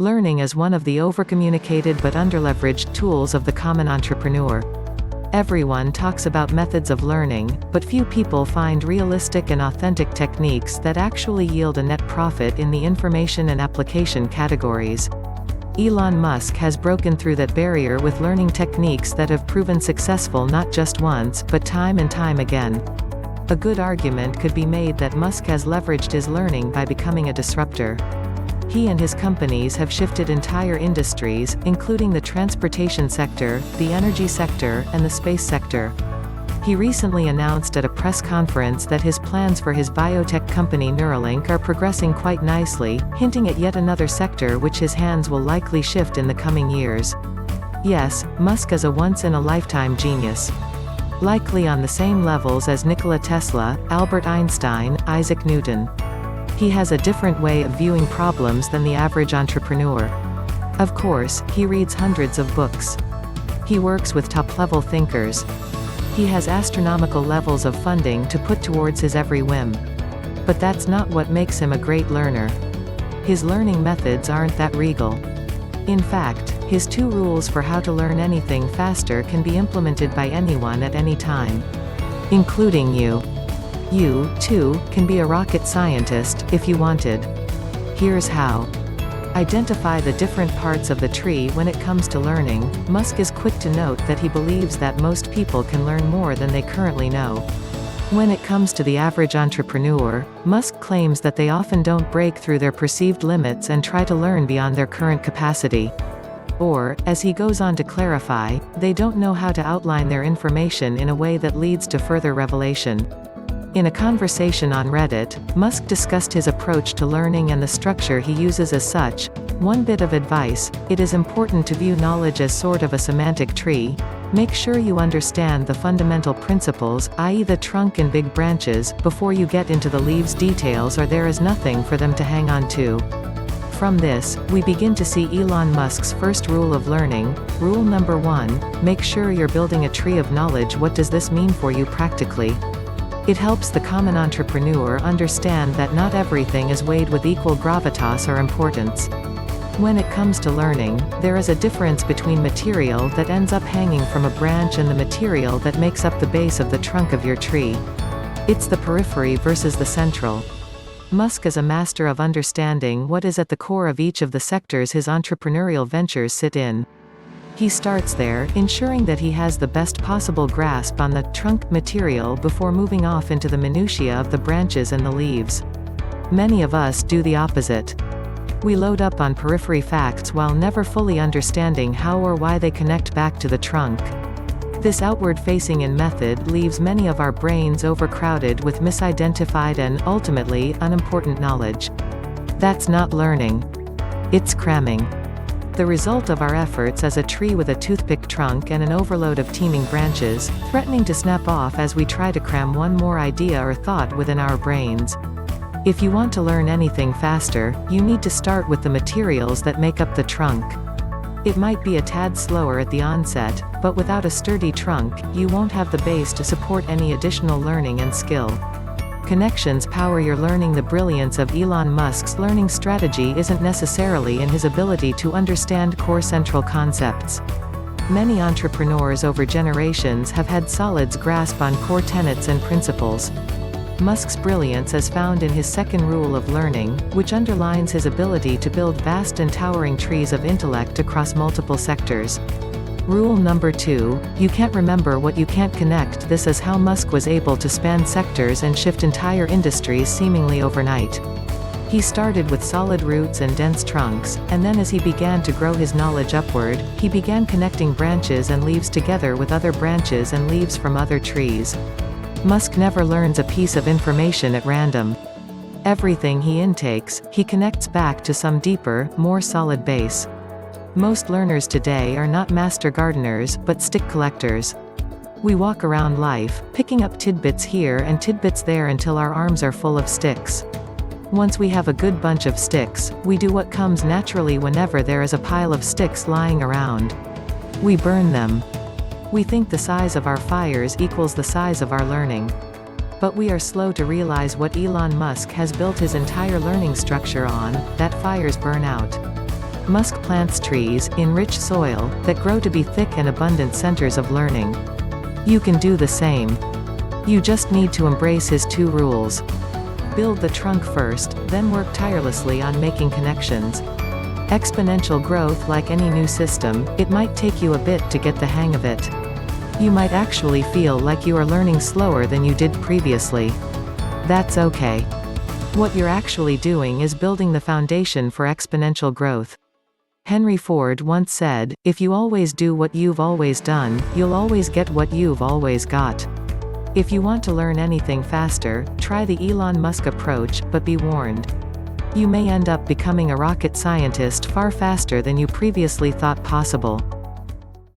Learning is one of the overcommunicated but underleveraged tools of the common entrepreneur. Everyone talks about methods of learning, but few people find realistic and authentic techniques that actually yield a net profit in the information and application categories. Elon Musk has broken through that barrier with learning techniques that have proven successful not just once, but time and time again. A good argument could be made that Musk has leveraged his learning by becoming a disruptor. He and his companies have shifted entire industries, including the transportation sector, the energy sector, and the space sector. He recently announced at a press conference that his plans for his biotech company Neuralink are progressing quite nicely, hinting at yet another sector which his hands will likely shift in the coming years. Yes, Musk is a once-in-a-lifetime genius. Likely on the same levels as Nikola Tesla, Albert Einstein, Isaac Newton. He has a different way of viewing problems than the average entrepreneur. Of course, he reads hundreds of books. He works with top-level thinkers. He has astronomical levels of funding to put towards his every whim. But that's not what makes him a great learner. His learning methods aren't that regal. In fact, his 2 rules for how to learn anything faster can be implemented by anyone at any time. Including you. You, too, can be a rocket scientist, if you wanted. Here's how. Identify the different parts of the tree. When it comes to learning, Musk is quick to note that he believes that most people can learn more than they currently know. When it comes to the average entrepreneur, Musk claims that they often don't break through their perceived limits and try to learn beyond their current capacity. Or, as he goes on to clarify, they don't know how to outline their information in a way that leads to further revelation. In a conversation on Reddit, Musk discussed his approach to learning and the structure he uses as such. One bit of advice: it is important to view knowledge as sort of a semantic tree. Make sure you understand the fundamental principles, i.e. the trunk and big branches, before you get into the leaves details, or there is nothing for them to hang on to. From this, we begin to see Elon Musk's first rule of learning. Rule number 1, make sure you're building a tree of knowledge. What does this mean for you practically? It helps the common entrepreneur understand that not everything is weighed with equal gravitas or importance. When it comes to learning, there is a difference between material that ends up hanging from a branch and the material that makes up the base of the trunk of your tree. It's the periphery versus the central. Musk is a master of understanding what is at the core of each of the sectors his entrepreneurial ventures sit in. He starts there, ensuring that he has the best possible grasp on the trunk material before moving off into the minutiae of the branches and the leaves. Many of us do the opposite. We load up on periphery facts while never fully understanding how or why they connect back to the trunk. This outward-facing in method leaves many of our brains overcrowded with misidentified and, ultimately, unimportant knowledge. That's not learning. It's cramming. The result of our efforts is a tree with a toothpick trunk and an overload of teeming branches, threatening to snap off as we try to cram one more idea or thought within our brains. If you want to learn anything faster, you need to start with the materials that make up the trunk. It might be a tad slower at the onset, but without a sturdy trunk, you won't have the base to support any additional learning and skill. Connections power your learning. The brilliance of Elon Musk's learning strategy isn't necessarily in his ability to understand core central concepts. Many entrepreneurs over generations have had solid grasp on core tenets and principles. Musk's brilliance is found in his second rule of learning, which underlines his ability to build vast and towering trees of intellect across multiple sectors. Rule number 2, you can't remember what you can't connect. This is how Musk was able to span sectors and shift entire industries seemingly overnight. He started with solid roots and dense trunks, and then as he began to grow his knowledge upward, he began connecting branches and leaves together with other branches and leaves from other trees. Musk never learns a piece of information at random. Everything he intakes, he connects back to some deeper, more solid base. Most learners today are not master gardeners, but stick collectors. We walk around life, picking up tidbits here and tidbits there until our arms are full of sticks. Once we have a good bunch of sticks, we do what comes naturally whenever there is a pile of sticks lying around. We burn them. We think the size of our fires equals the size of our learning. But we are slow to realize what Elon Musk has built his entire learning structure on, that fires burn out. Musk plants trees, in rich soil, that grow to be thick and abundant centers of learning. You can do the same. You just need to embrace his 2 rules. Build the trunk first, then work tirelessly on making connections. Exponential growth. Like any new system, it might take you a bit to get the hang of it. You might actually feel like you are learning slower than you did previously. That's okay. What you're actually doing is building the foundation for exponential growth. Henry Ford once said, "If you always do what you've always done, you'll always get what you've always got." If you want to learn anything faster, try the Elon Musk approach, but be warned. You may end up becoming a rocket scientist far faster than you previously thought possible.